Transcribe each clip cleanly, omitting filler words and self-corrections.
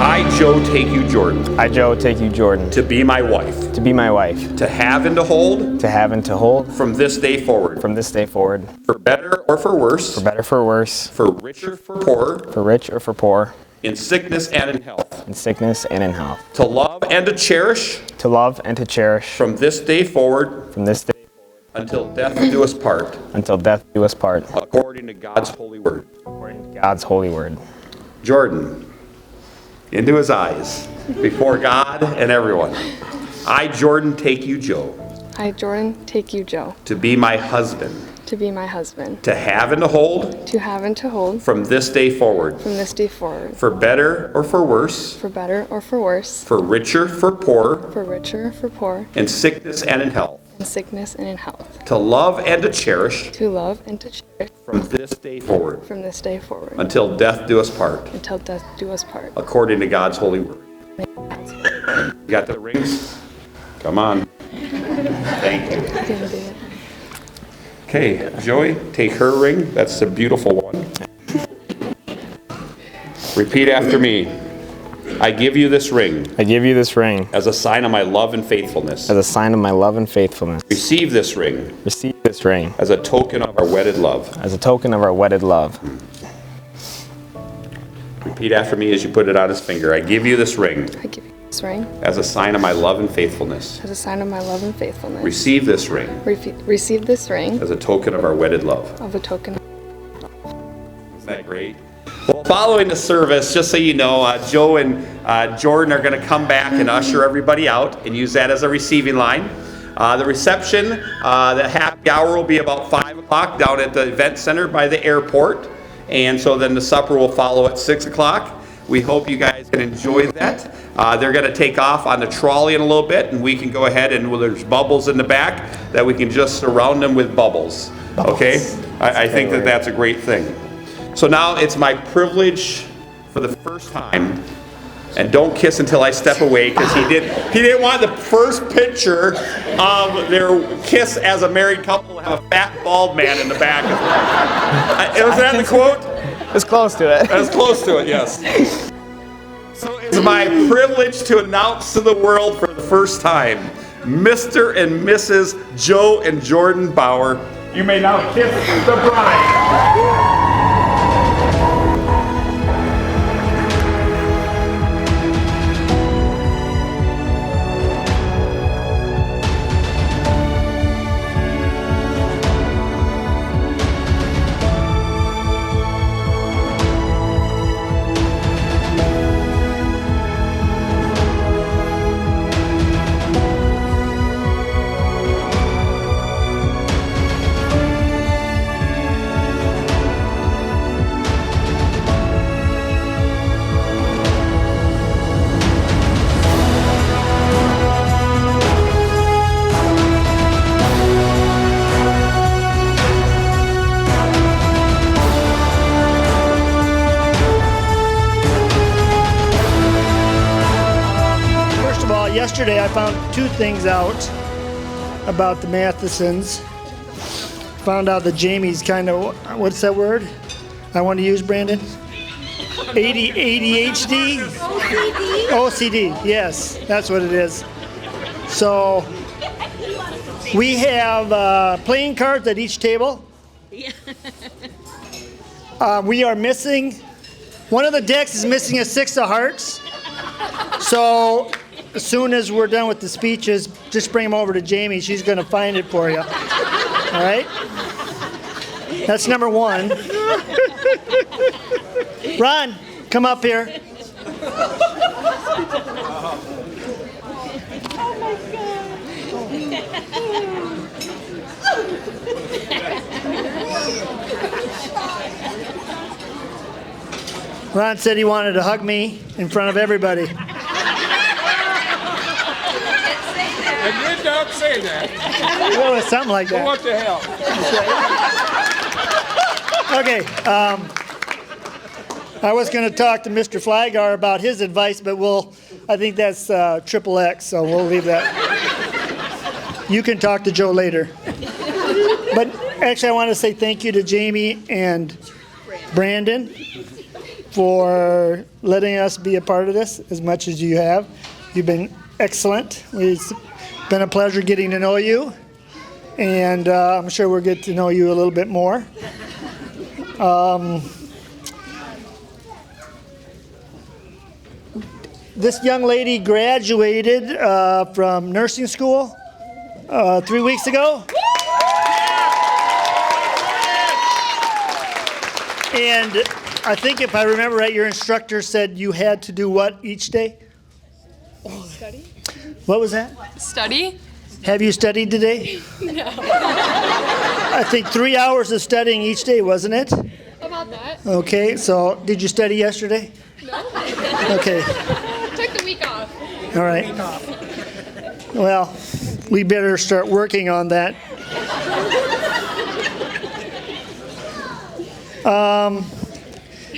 I, Joe, take you, Jordyn, I, Joe, take you, Jordyn, to be my wife, to be my wife, to have and to hold, from this day forward, for better or for worse, for better, for worse, for richer, for poorer, for rich or for poor, in sickness and in health, in sickness and in health, to love and to cherish, to love and to cherish, from this day forward, from this day until death do us part, until death do us part, according to God's holy word. according to God's holy word. Jordyn, into his eyes, before God and everyone. I, Jordyn, take you, Joe, I, Jordyn, take you, Joe, to be my husband, to be my husband, to have and to hold, to have and to hold, from this day forward, from this day forward, for better or for worse, for better or for worse, for richer, for poorer, for richer or for poor, in sickness and in health, in sickness and in health, to love and to cherish, to love and to cherish, from this day forward, from this day forward, until death do us part, until death do us part. according to God's holy word. You got the rings? Come on. Thank you. Okay, Joey, take her ring. That's a beautiful one. Repeat after me. I give you this ring I give you this ring as a sign of my love and faithfulness. as a sign of my love and faithfulness. Receive this ring Receive this ring as a token of our wedded love. as a token of our wedded love. Repeat after me as you put it on his finger. I give you this ring I give you this ring as a sign of my love and faithfulness. as a sign of my love and faithfulness. Receive this ring Receive this ring as a token of our wedded love. of a token. Isn't that great? Well, following the service, just so you know, Joe and Jordyn are going to come back and usher everybody out and use that as a receiving line. The reception, the happy hour will be about 5 o'clock down at the event center by the airport. And so then the supper will follow at 6 o'clock. We hope you guys can enjoy that. They're going to take off on the trolley in a little bit, and we can go ahead and there's bubbles in the back that we can just surround them with bubbles. Okay? I think that that's a great thing. So now it's my privilege for the first time, and don't kiss until I step away, because he didn't want the first picture of their kiss as a married couple to have a fat bald man in the back. Was that the quote? It's close to it. That's close to it, yes. So it's my privilege to announce to the world for the first time, Mr. and Mrs. Joe and Jordyn Bauer. You may now kiss the bride. Yesterday I found two things out about the Mathesons. Found out that Jamie's kind of, what's that word I want to use, Brandon? ADHD? OCD, yes, that's what it is. So we have playing cards at each table. We are missing, one of the decks is missing a 6 of hearts. So as soon as we're done with the speeches, just bring them over to Jamie. She's going to find it for you. All right? That's number one. Ron, come up here. Ron said he wanted to hug me in front of everybody. And you don't say that. Well, it's something like that. What the hell? Okay. I was going to talk to Mr. Flagar about his advice, but I think that's triple X, so we'll leave that. You can talk to Joe later. But actually, I want to say thank you to Jamie and Brandon for letting us be a part of this as much as you have. You've been excellent. It's been a pleasure getting to know you, and I'm sure we'll get to know you a little bit more. This young lady graduated from nursing school 3 weeks ago. And I think if I remember right, your instructor said you had to do what each day? Study? What was that? Study? Have you studied today? No. I think 3 hours of studying each day, wasn't it? About that. Okay, so did you study yesterday? No. Okay, Took the week off. all right. Well, we better start working on that.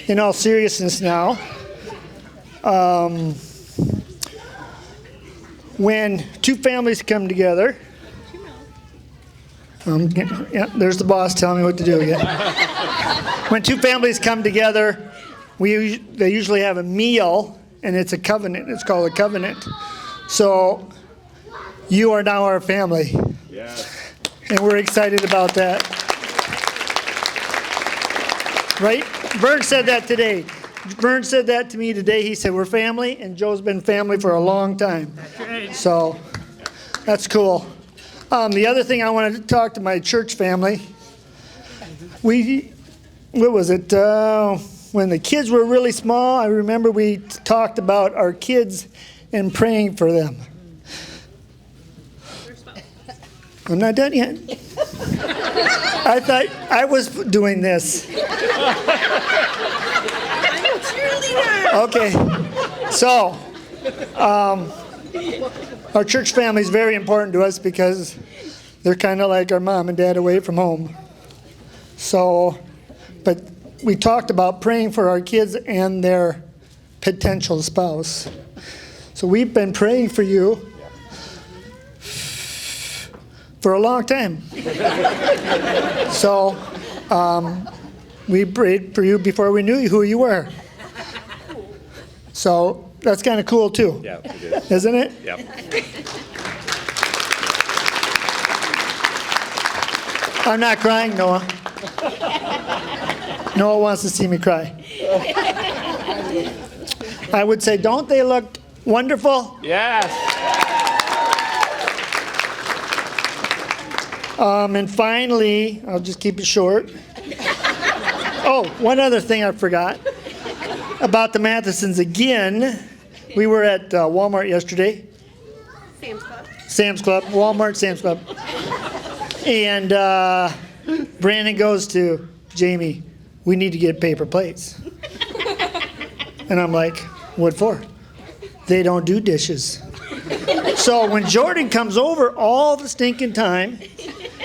In all seriousness now, when two families come together, yeah, there's the boss telling me what to do again. When two families come together, they usually have a meal, and it's a covenant. It's called a covenant. So you are now our family. Yes. And we're excited about that. Right? Vern said that today. Vern said that to me today. He said, we're family, and Joe's been family for a long time. So that's cool. The other thing I wanted to talk to my church family, what was it? When the kids were really small, I remember we talked about our kids and praying for them. I'm not done yet. I thought I was doing this. Okay, so our church family is very important to us because they're kind of like our mom and dad away from home. So, but we talked about praying for our kids and their potential spouse. So we've been praying for you for a long time. So we prayed for you before we knew who you were. So that's kind of cool too. Yeah, it is. Isn't it? Yep. I'm not crying, Noah. Noah wants to see me cry. I would say, don't they look wonderful? Yes. And finally, I'll just keep it short. Oh, one other thing I forgot about the Mathesons again. We were at Walmart yesterday. Sam's Club, Walmart, Sam's Club. And Brandon goes to Jamie, we need to get paper plates. And I'm like, what for? They don't do dishes. So when Jordyn comes over all the stinking time,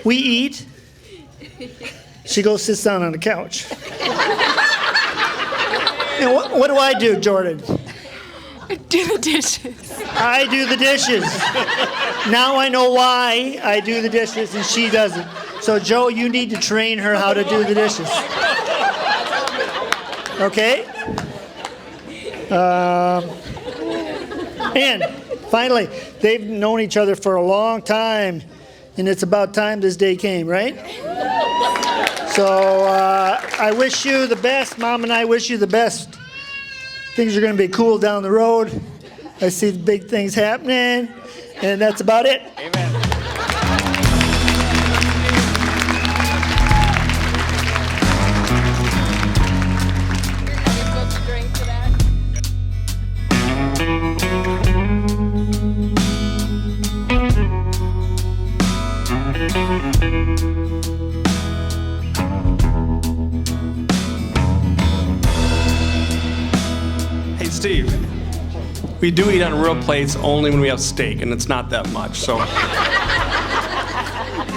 we eat, she goes sits down on the couch. And what do I do, Jordyn? Do the dishes. I do the dishes. Now I know why I do the dishes and she doesn't. So Joe, you need to train her how to do the dishes. Okay? And finally, they've known each other for a long time, and it's about time this day came, right? So I wish you the best. Mom and I wish you the best. Things are going to be cool down the road. I see the big things happening, and that's about it. Amen. Hey, Steve. We do eat on real plates only when we have steak, and it's not that much, so.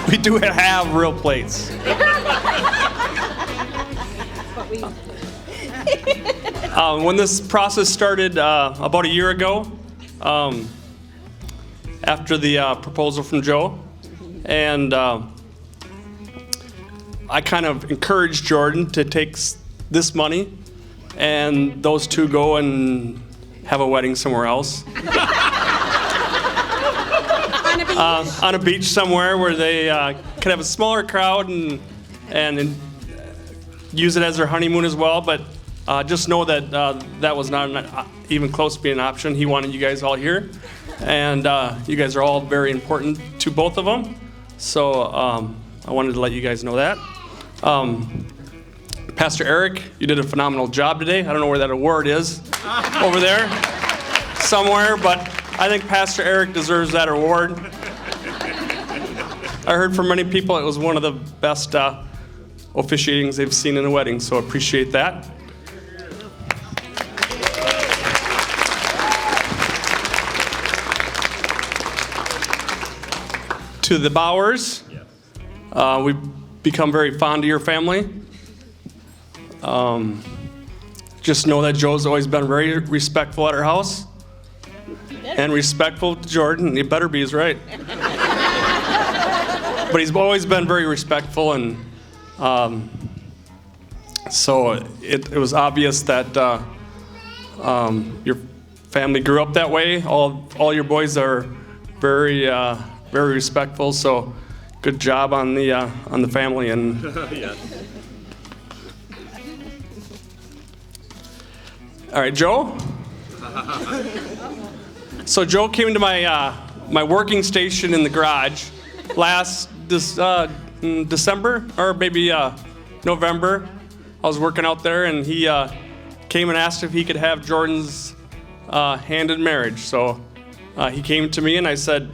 We do have real plates. When this process started about a year ago, after the proposal from Joe, and I kind of encouraged Jordyn to take this money and those two go and have a wedding somewhere else. On a beach somewhere where they could have a smaller crowd and use it as their honeymoon as well. But just know that that was not even close to being an option. He wanted you guys all here, and you guys are all very important to both of them. So I wanted to let you guys know that. Pastor Eric, you did a phenomenal job today. I don't know where that award is over there somewhere, but I think Pastor Eric deserves that award. I heard from many people it was one of the best officiatings they've seen in a wedding, so appreciate that. To the Bowers, we've become very fond of your family. Just know that Joe's always been very respectful at our house. And respectful to Jordyn. He better be, he's right. But he's always been very respectful, and so it was obvious that your family grew up that way. All your boys are very very respectful. So good job on the family. And Yeah. all right, Joe. So Joe came to my working station in the garage last December or maybe November. I was working out there, and he came and asked if he could have Jordyn's hand in marriage. So he came to me, and I said,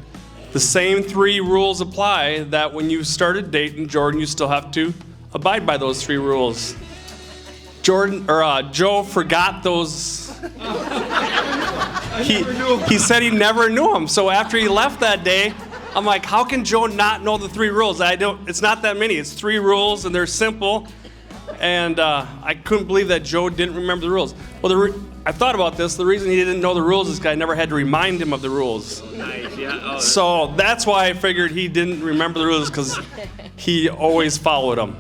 the same 3 rules apply, that when you started dating Jordyn, you still have to abide by those 3 rules. Joe forgot those. He said he never knew them. So after he left that day, I'm like, how can Joe not know the 3 rules? It's not that many. It's 3 rules, and they're simple. And I couldn't believe that Joe didn't remember the rules. Well, I thought about this. The reason he didn't know the rules is because I never had to remind him of the rules. Nice. Yeah. Oh, So that's why I figured he didn't remember the rules, because he always followed them.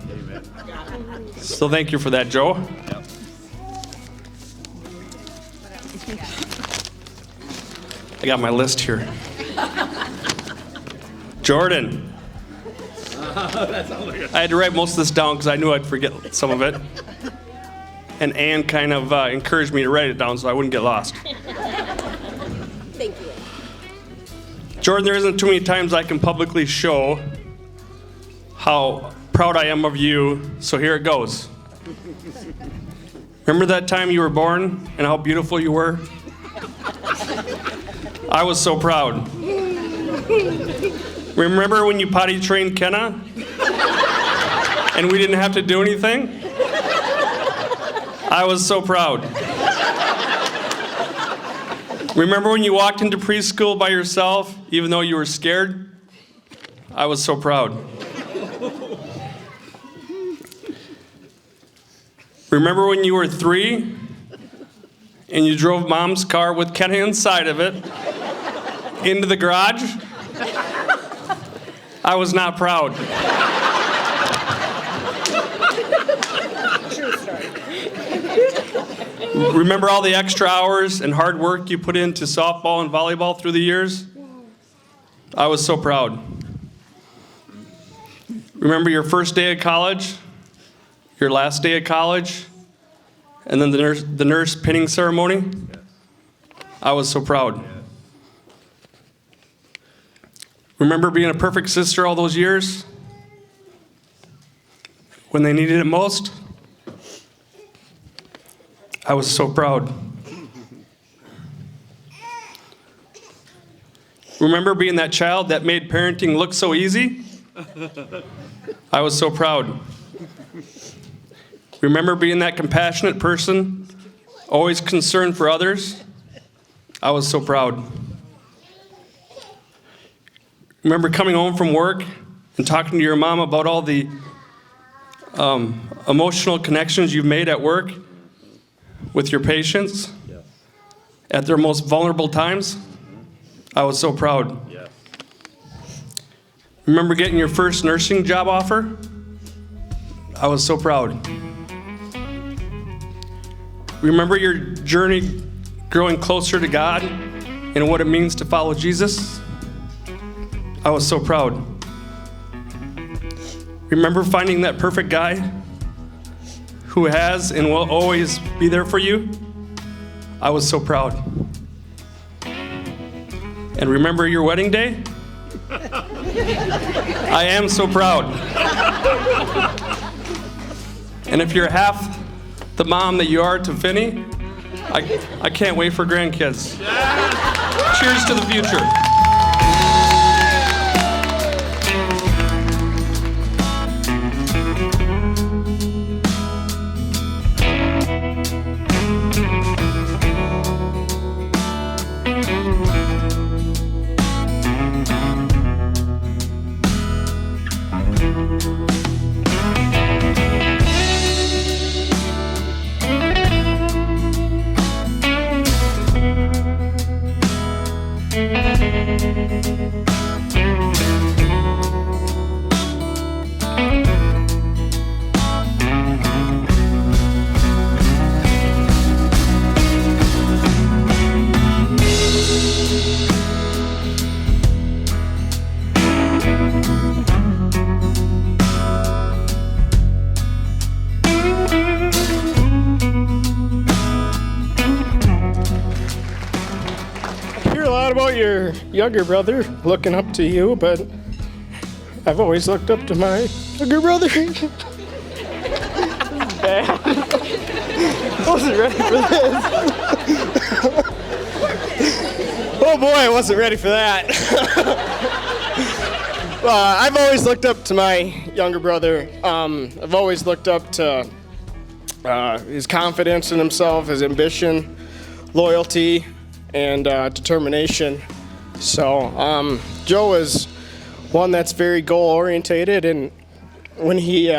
So thank you for that, Joe. I got my list here. Jordyn. I had to write most of this down because I knew I'd forget some of it. And Ann kind of encouraged me to write it down so I wouldn't get lost. Thank you. Jordyn, there isn't too many times I can publicly show how proud I am of you, so here it goes. Remember that time you were born and how beautiful you were? I was so proud. Remember when you potty trained Kenna? And we didn't have to do anything? I was so proud. Remember when you walked into preschool by yourself, even though you were scared? I was so proud. Remember when you were 3 and you drove Mom's car with Kenna inside of it into the garage? I was not proud. True story. Remember all the extra hours and hard work you put into softball and volleyball through the years? I was so proud. Remember your first day of college, your last day of college, and then the nurse pinning ceremony? I was so proud. Remember being a perfect sister all those years when they needed it most? I was so proud. Remember being that child that made parenting look so easy? I was so proud. Remember being that compassionate person, always concerned for others? I was so proud. Remember coming home from work and talking to your mom about all the emotional connections you've made at work with your patients at their most vulnerable times? I was so proud. Remember getting your first nursing job offer? I was so proud. Remember your journey growing closer to God and what it means to follow Jesus? I was so proud. Remember finding that perfect guy who has and will always be there for you? I was so proud. And remember your wedding day? I am so proud. And if you're half the mom that you are to Finney, I can't wait for grandkids. Cheers to the future. About your younger brother, looking up to you, but I've always looked up to my younger brother. Bad. I wasn't ready for this. Oh boy, I wasn't ready for that. I've always looked up to my younger brother. I've always looked up to his confidence in himself, his ambition, loyalty, and determination. So Joe is one that's very goal orientated, and when he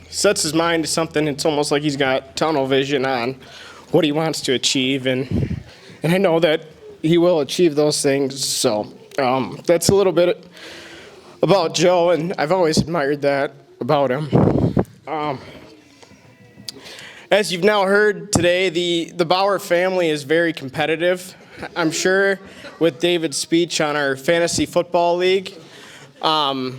sets his mind to something, it's almost like he's got tunnel vision on what he wants to achieve, and I know that he will achieve those things. So that's a little bit about Joe, and I've always admired that about him. As you've now heard today, the Bauer family is very competitive. I'm sure with David's speech on our fantasy football league, the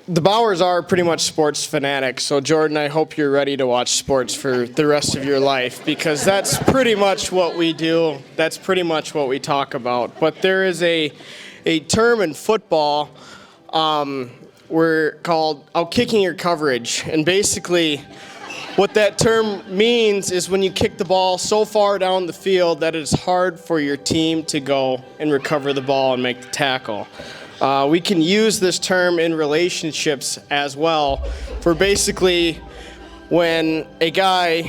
Bauers are pretty much sports fanatics. So Jordyn, I hope you're ready to watch sports for the rest of your life, because that's pretty much what we do. That's pretty much what we talk about. But there is a term in football we're called out-kicking your coverage. And basically what that term means is when you kick the ball so far down the field that it's hard for your team to go and recover the ball and make the tackle. We can use this term in relationships as well for basically when a guy,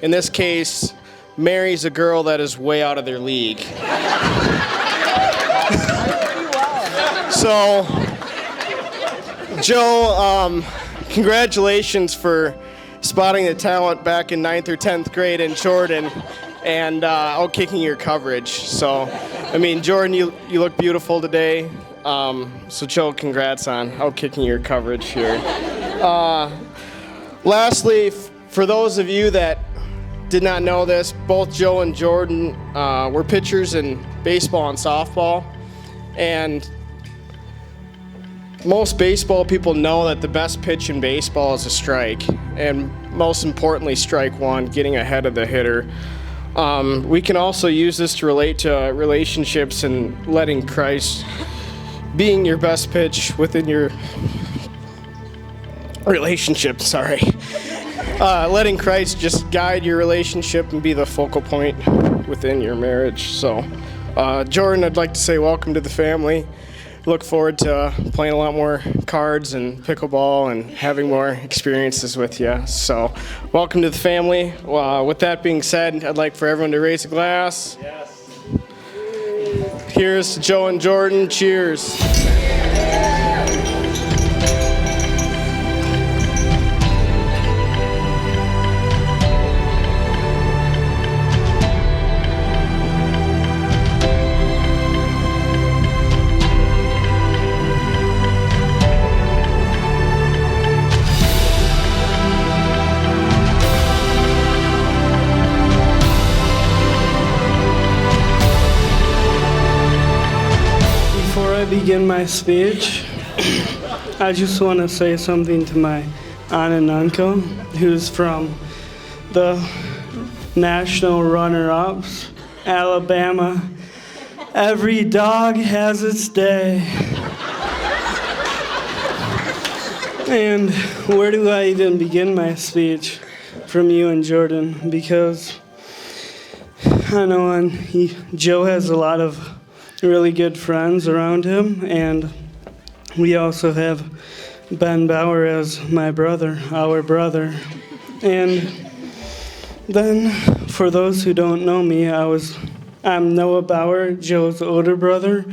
in this case, marries a girl that is way out of their league. So, Joe, congratulations for spotting the talent back in 9th or 10th grade in Jordyn and out-kicking your coverage. So, I mean, Jordyn, you look beautiful today. So, Joe, congrats on out-kicking your coverage here. Lastly, for those of you that did not know this, both Joe and Jordyn were pitchers in baseball and softball. And most baseball people know that the best pitch in baseball is a strike, and most importantly, strike one, getting ahead of the hitter. We can also use this to relate to relationships and letting Christ being your best pitch within your relationship, letting Christ just guide your relationship and be the focal point within your marriage. So, Jordyn, I'd like to say welcome to the family. Look forward to playing a lot more cards and pickleball and having more experiences with you. So, welcome to the family. With that being said, I'd like for everyone to raise a glass. Yes. Here's to Joe and Jordyn. Cheers. begin my speech, I just want to say something to my aunt and uncle, who's from the national runner-ups, Alabama. Every dog has its day. And where do I even begin my speech from you and Jordyn? Because I know Joe has a lot of really good friends around him, and we also have Ben Bauer as my brother, our brother. And then, for those who don't know me, I'm Noah Bauer, Joe's older brother,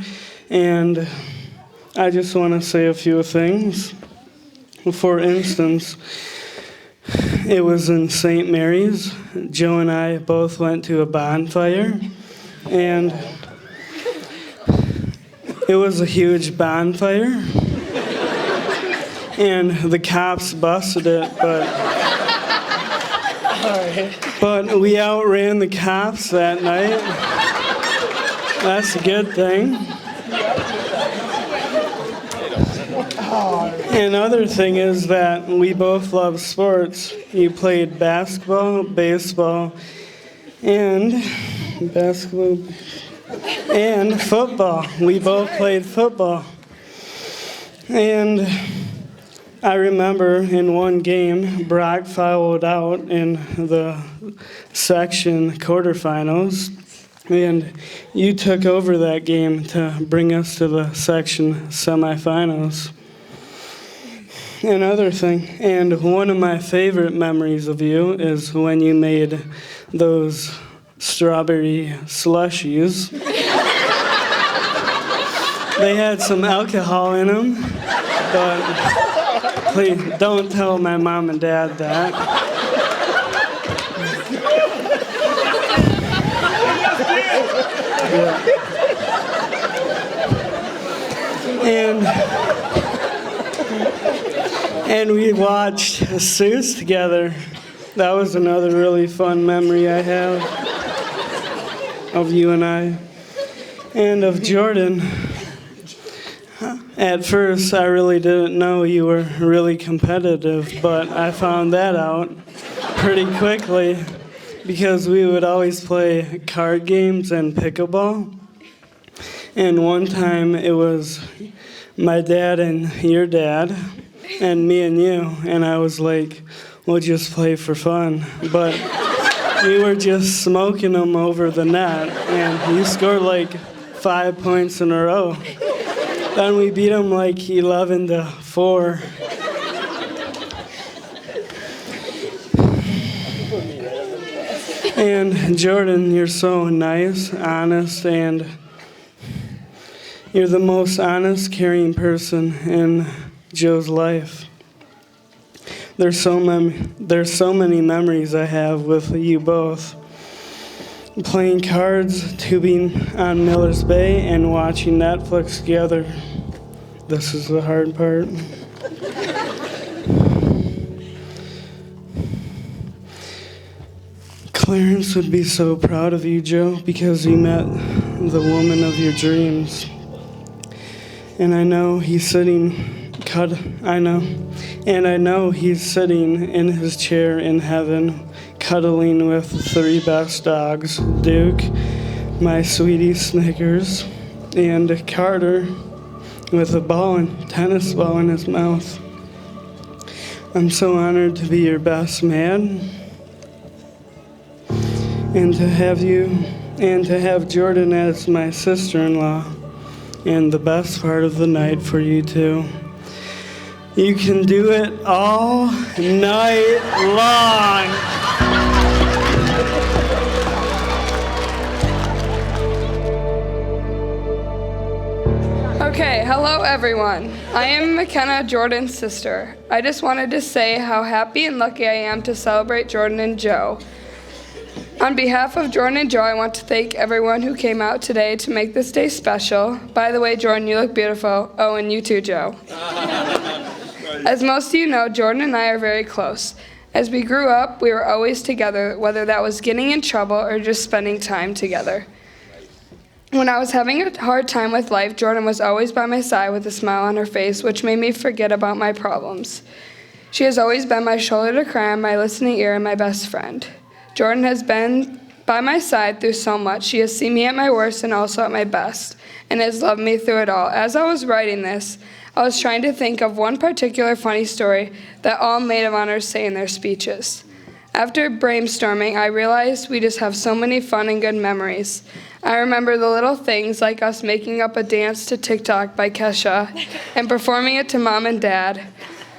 and I just want to say a few things. For instance, it was in St. Mary's. Joe and I both went to a bonfire, and it was a huge bonfire, and the cops busted it, but we outran the cops that night. That's a good thing. Another thing is that we both love sports. You played basketball, baseball, and football. We both played football. And I remember in one game, Brock fouled out in the section quarterfinals, and you took over that game to bring us to the section semifinals. Another thing, and one of my favorite memories of you is when you made those strawberry slushies. They had some alcohol in them, but please don't tell my mom and dad that. And we watched Suits together. That was another really fun memory I have of you and I. And of Jordyn. At first, I really didn't know you were really competitive, but I found that out pretty quickly because we would always play card games and pickleball. And one time it was my dad and your dad and me and you, and I was like, we'll just play for fun. But we were just smoking them over the net, and you scored like 5 points in a row. Then we beat them like 11-4. And Jordyn, you're so nice, honest, and you're the most honest, caring person in Joe's life. There's so many memories I have with you both. Playing cards, tubing on Miller's Bay, and watching Netflix together. This is the hard part. Clarence would be so proud of you, Joe, because you met the woman of your dreams. And I know he's sitting in his chair in heaven, cuddling with the 3 best dogs, Duke, my sweetie Snickers, and Carter with a tennis ball in his mouth. I'm so honored to be your best man, and to have Jordyn as my sister-in-law, and the best part of the night for you two. You can do it all night long. Okay, hello everyone. I am McKenna, Jordyn's sister. I just wanted to say how happy and lucky I am to celebrate Jordyn and Joe. On behalf of Jordyn and Joe, I want to thank everyone who came out today to make this day special. By the way, Jordyn, you look beautiful. Oh, and you too, Joe. As most of you know, Jordyn and I are very close. As we grew up, we were always together, whether that was getting in trouble or just spending time together. When I was having a hard time with life, Jordyn was always by my side with a smile on her face, which made me forget about my problems. She has always been my shoulder to cry on, my listening ear, and my best friend. Jordyn has been by my side through so much. She has seen me at my worst and also at my best, and has loved me through it all. As I was writing this, I was trying to think of one particular funny story that all Maid of Honors say in their speeches. After brainstorming, I realized we just have so many fun and good memories. I remember the little things like us making up a dance to TikTok by Kesha and performing it to Mom and Dad,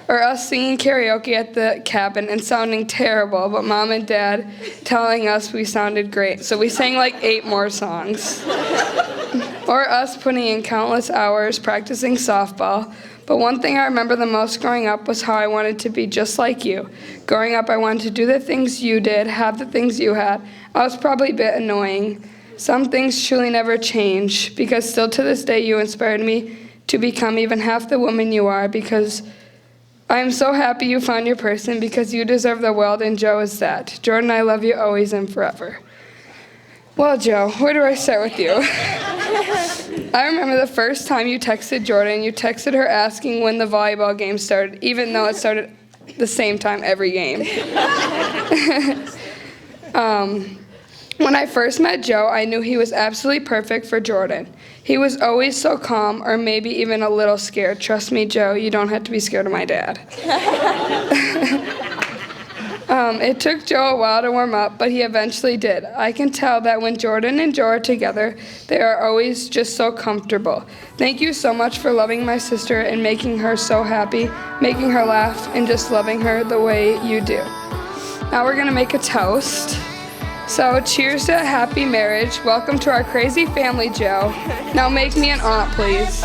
or us singing karaoke at the cabin and sounding terrible, but Mom and Dad telling us we sounded great. So we sang like 8 more songs. Or us putting in countless hours practicing softball. But one thing I remember the most growing up was how I wanted to be just like you. Growing up, I wanted to do the things you did, have the things you had. I was probably a bit annoying. Some things truly never change, because still to this day you inspired me to become even half the woman you are, because I am so happy you found your person, because you deserve the world, and Joe is that. Jordyn, I love you always and forever. Well, Joe, where do I start with you? I remember the first time you texted Jordyn. You texted her asking when the volleyball game started, even though it started the same time every game. When I first met Joe, I knew he was absolutely perfect for Jordyn. He was always so calm, or maybe even a little scared. Trust me, Joe, you don't have to be scared of my dad. It took Joe a while to warm up, but he eventually did. I can tell that when Jordyn and Joe are together, they are always just so comfortable. Thank you so much for loving my sister and making her so happy, making her laugh, and just loving her the way you do. Now we're going to make a toast. So cheers to a happy marriage. Welcome to our crazy family, Joe. Now make me an aunt, please.